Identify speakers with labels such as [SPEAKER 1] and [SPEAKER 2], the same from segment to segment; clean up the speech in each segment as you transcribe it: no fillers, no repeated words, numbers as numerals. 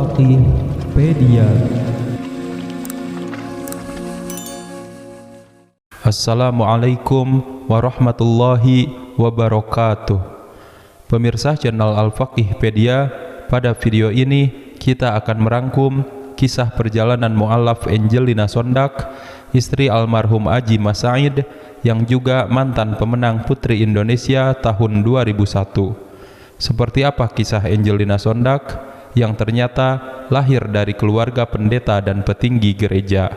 [SPEAKER 1] Al-Faqihpedia. Assalamualaikum warahmatullahi wabarakatuh. Pemirsa channel Al-Faqihpedia, pada video ini kita akan merangkum kisah perjalanan mu'allaf Angelina Sondak, istri almarhum Aji Mas Said, yang juga mantan pemenang Putri Indonesia tahun 2001. Seperti apa kisah Angelina Sondak yang ternyata lahir dari keluarga pendeta dan petinggi gereja?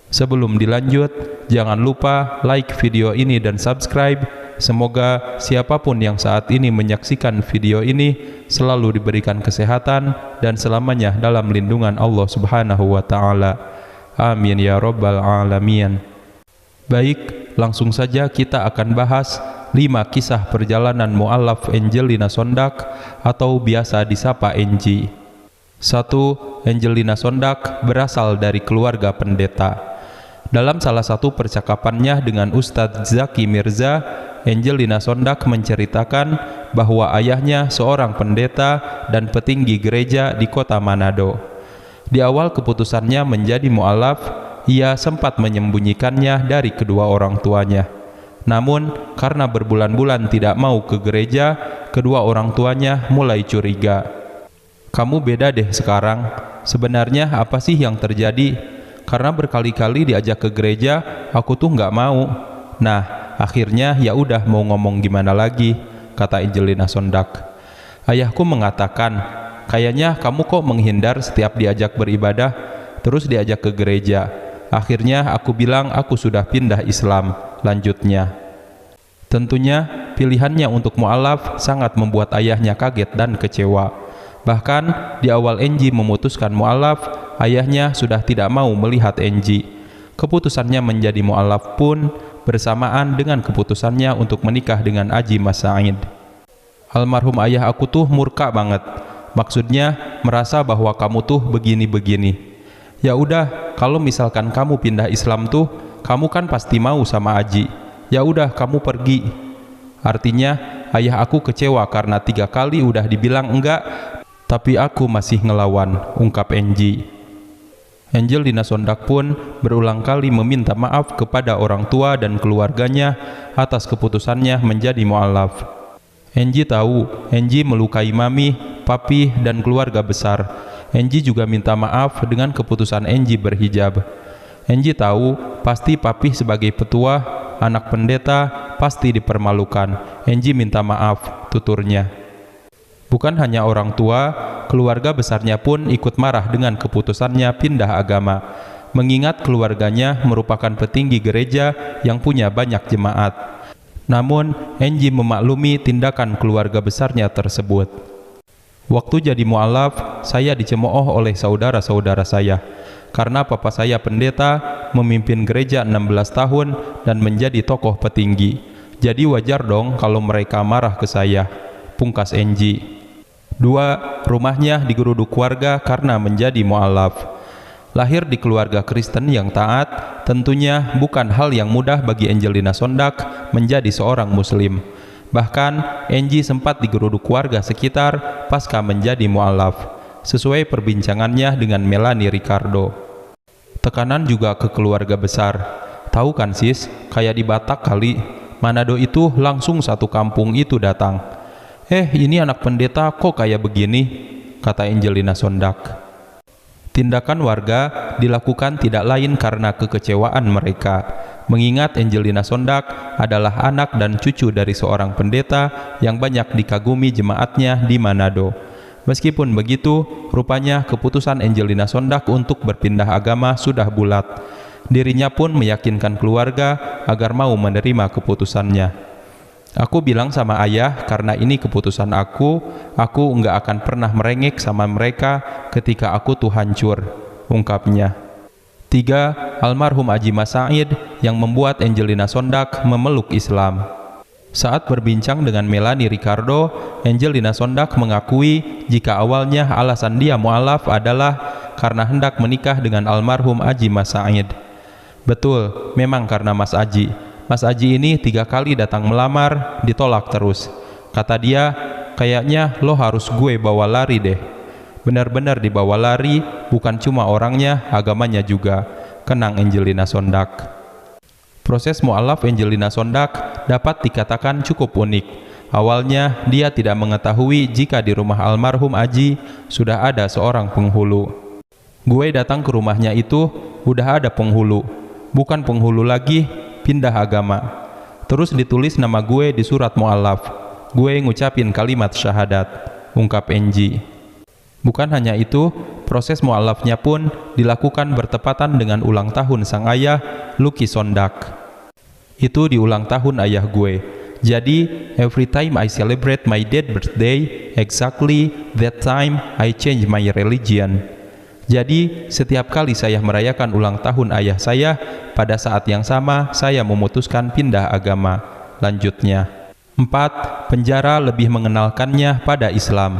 [SPEAKER 1] Sebelum dilanjut, jangan lupa like video ini dan subscribe. Semoga siapapun yang saat ini menyaksikan video ini selalu diberikan kesehatan dan selamanya dalam lindungan Allah Subhanahu wa Ta'ala. Amin ya Rabbal Alamin. Baik, langsung saja kita akan bahas 5 kisah perjalanan mu'allaf Angelina Sondak atau biasa disapa Angie. 1. Angelina Sondak berasal dari keluarga pendeta. Dalam salah satu percakapannya dengan Ustadz Zaki Mirza, Angelina Sondak menceritakan bahwa ayahnya seorang pendeta dan petinggi gereja di kota Manado. Di awal keputusannya menjadi mu'allaf, ia sempat menyembunyikannya dari kedua orang tuanya. Namun, karena berbulan-bulan tidak mau ke gereja, kedua orang tuanya mulai curiga. "Kamu beda deh sekarang. Sebenarnya apa sih yang terjadi? Karena berkali-kali diajak ke gereja, aku tuh nggak mau." Nah, akhirnya ya udah, mau ngomong gimana lagi, kata Angelina Sondak. "Ayahku mengatakan, kayaknya kamu kok menghindar setiap diajak beribadah, terus diajak ke gereja. Akhirnya aku bilang aku sudah pindah Islam," lanjutnya. Tentunya pilihannya untuk mu'allaf sangat membuat ayahnya kaget dan kecewa. Bahkan di awal Angie memutuskan mu'allaf, ayahnya sudah tidak mau melihat Angie. Keputusannya menjadi mu'allaf pun bersamaan dengan keputusannya untuk menikah dengan Aji Mas Said. "Almarhum ayah aku tuh murka banget. Maksudnya merasa bahwa kamu tuh begini-begini. Ya udah, kalau misalkan kamu pindah Islam tuh, kamu kan pasti mau sama Aji. Ya udah, kamu pergi." Artinya ayah aku kecewa karena 3 kali udah dibilang enggak, tapi aku masih ngelawan, ungkap Angie. Angelina Sondak pun berulang kali meminta maaf kepada orang tua dan keluarganya atas keputusannya menjadi mu'allaf. Angie tahu Angie melukai mami, papi, dan keluarga besar. Angie juga minta maaf dengan keputusan Angie berhijab. Angie tahu pasti papi sebagai petua, anak pendeta, pasti dipermalukan. Angie minta maaf, tuturnya. Bukan hanya orang tua, keluarga besarnya pun ikut marah dengan keputusannya pindah agama, mengingat keluarganya merupakan petinggi gereja yang punya banyak jemaat. Namun, Angie memaklumi tindakan keluarga besarnya tersebut. "Waktu jadi mu'allaf, saya dicemooh oleh saudara-saudara saya. Karena papa saya pendeta, memimpin gereja 16 tahun, dan menjadi tokoh petinggi. Jadi wajar dong kalau mereka marah ke saya," pungkas Angie. 2. Rumahnya digeruduk warga karena menjadi mu'allaf. Lahir di keluarga Kristen yang taat, tentunya bukan hal yang mudah bagi Angelina Sondak menjadi seorang muslim. Bahkan Angie sempat digeruduk warga sekitar pasca menjadi mu'allaf, sesuai perbincangannya dengan Melanie Ricardo. Tekanan juga ke keluarga besar. "Tahu kan sis, kayak di Batak kali, Manado itu langsung satu kampung itu datang. Ini anak pendeta kok kayak begini," kata Angelina Sondak. Tindakan warga dilakukan tidak lain karena kekecewaan mereka, mengingat Angelina Sondak adalah anak dan cucu dari seorang pendeta yang banyak dikagumi jemaatnya di Manado. Meskipun begitu, rupanya keputusan Angelina Sondak untuk berpindah agama sudah bulat. Dirinya pun meyakinkan keluarga agar mau menerima keputusannya. "Aku bilang sama ayah, karena ini keputusan aku nggak akan pernah merengek sama mereka ketika aku tuh hancur," ungkapnya. 3. Almarhum Aji Mas Said yang membuat Angelina Sondak memeluk Islam. Saat berbincang dengan Melanie Ricardo, Angelina Sondak mengakui jika awalnya alasan dia mu'allaf adalah karena hendak menikah dengan almarhum Aji Mas Said. Betul, memang karena Mas Aji. Mas Aji ini 3 kali datang melamar, ditolak terus. Kata dia, "Kayaknya lo harus gue bawa lari deh." benar-benar dibawa lari, bukan cuma orangnya, agamanya juga. Kenang Angelina Sondak. Proses mu'alaf Angelina Sondak dapat dikatakan cukup unik. Awalnya, dia tidak mengetahui jika di rumah almarhum Aji sudah ada seorang penghulu. Gue datang ke rumahnya itu, udah ada penghulu. Bukan penghulu lagi, pindah agama. Terus ditulis nama gue di surat mu'alaf. Gue ngucapin kalimat syahadat, ungkap Enji. Bukan hanya itu, proses mu'alafnya pun dilakukan bertepatan dengan ulang tahun sang ayah, Lucky Sondak. Itu di ulang tahun ayah gue. Jadi, every time I celebrate my dad's birthday, exactly that time I change my religion. Jadi, setiap kali saya merayakan ulang tahun ayah saya, pada saat yang sama saya memutuskan pindah agama. Lanjutnya. 4. Penjara lebih mengenalkannya pada Islam.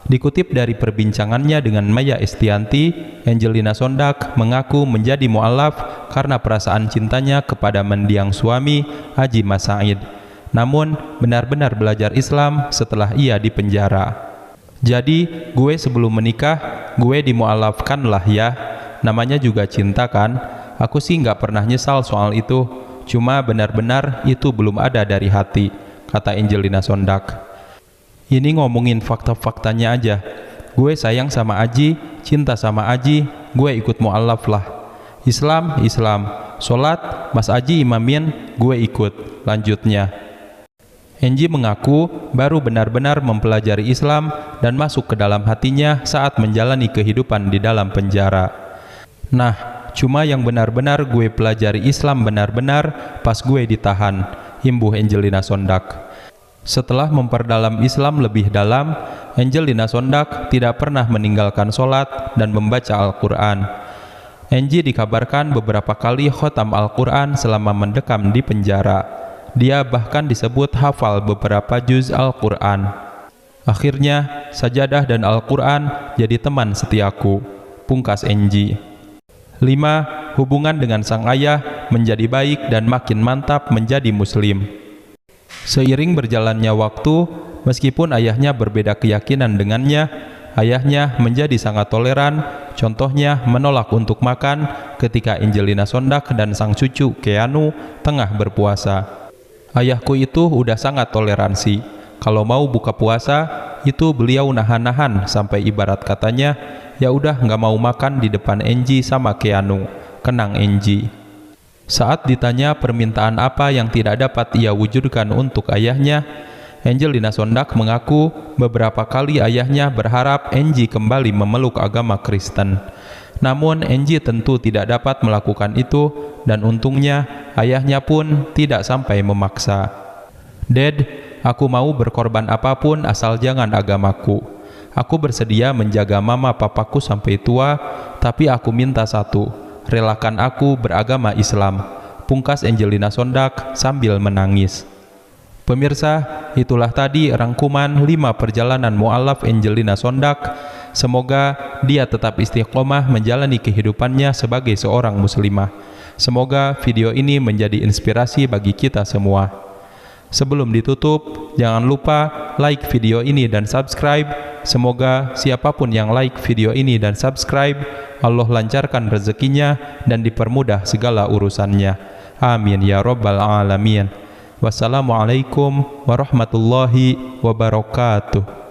[SPEAKER 1] Dikutip dari perbincangannya dengan Maya Estianti, Angelina Sondak mengaku menjadi mu'alaf karena perasaan cintanya kepada mendiang suami, Haji Mas Said. Namun, benar-benar belajar Islam setelah ia di penjara. Jadi, gue sebelum menikah, gue dimu'alafkan lah ya. Namanya juga cinta kan? Aku sih nggak pernah nyesal soal itu. Cuma benar-benar itu belum ada dari hati, kata Angelina Sondak. Ini ngomongin fakta-faktanya aja. Gue sayang sama Aji, cinta sama Aji, gue ikut mu'alaf lah. Islam, Islam. Sholat, Mas Aji imamin, gue ikut. Lanjutnya. Enji mengaku baru benar-benar mempelajari Islam dan masuk ke dalam hatinya saat menjalani kehidupan di dalam penjara. Nah, cuma yang benar-benar gue pelajari Islam benar-benar pas gue ditahan, imbuh Angelina Sondak. Setelah memperdalam Islam lebih dalam, Angelina Sondak tidak pernah meninggalkan sholat dan membaca Al-Quran. Enji dikabarkan beberapa kali khotam Al-Quran selama mendekam di penjara. Dia bahkan disebut hafal beberapa juz Al-Quran. Akhirnya, sajadah dan Al-Quran jadi teman setiaku, pungkas Enji. 5. Hubungan dengan sang ayah menjadi baik dan makin mantap menjadi muslim. Seiring berjalannya waktu, meskipun ayahnya berbeda keyakinan dengannya, ayahnya menjadi sangat toleran, contohnya menolak untuk makan ketika Angelina Sondak dan sang cucu Keanu tengah berpuasa. Ayahku itu udah sangat toleransi. Kalau mau buka puasa, itu beliau nahan-nahan sampai ibarat katanya, ya udah nggak mau makan di depan Enji sama Keanu, kenang Enji. Saat ditanya permintaan apa yang tidak dapat ia wujudkan untuk ayahnya, Angelina Sondak mengaku beberapa kali ayahnya berharap Enji kembali memeluk agama Kristen. Namun Enji tentu tidak dapat melakukan itu dan untungnya ayahnya pun tidak sampai memaksa. Dad, aku mau berkorban apapun asal jangan agamaku. Aku bersedia menjaga mama papaku sampai tua, tapi aku minta satu, relakan aku beragama Islam, pungkas Angelina Sondak sambil menangis. Pemirsa, itulah tadi rangkuman 5 perjalanan mu'alaf Angelina Sondak. Semoga dia tetap istiqomah menjalani kehidupannya sebagai seorang muslimah. Semoga video ini menjadi inspirasi bagi kita semua. Sebelum ditutup, jangan lupa like video ini dan subscribe. Semoga siapapun yang like video ini dan subscribe, Allah lancarkan rezekinya dan dipermudah segala urusannya. Amin ya rabbal alamin. Wassalamualaikum warahmatullahi wabarakatuh.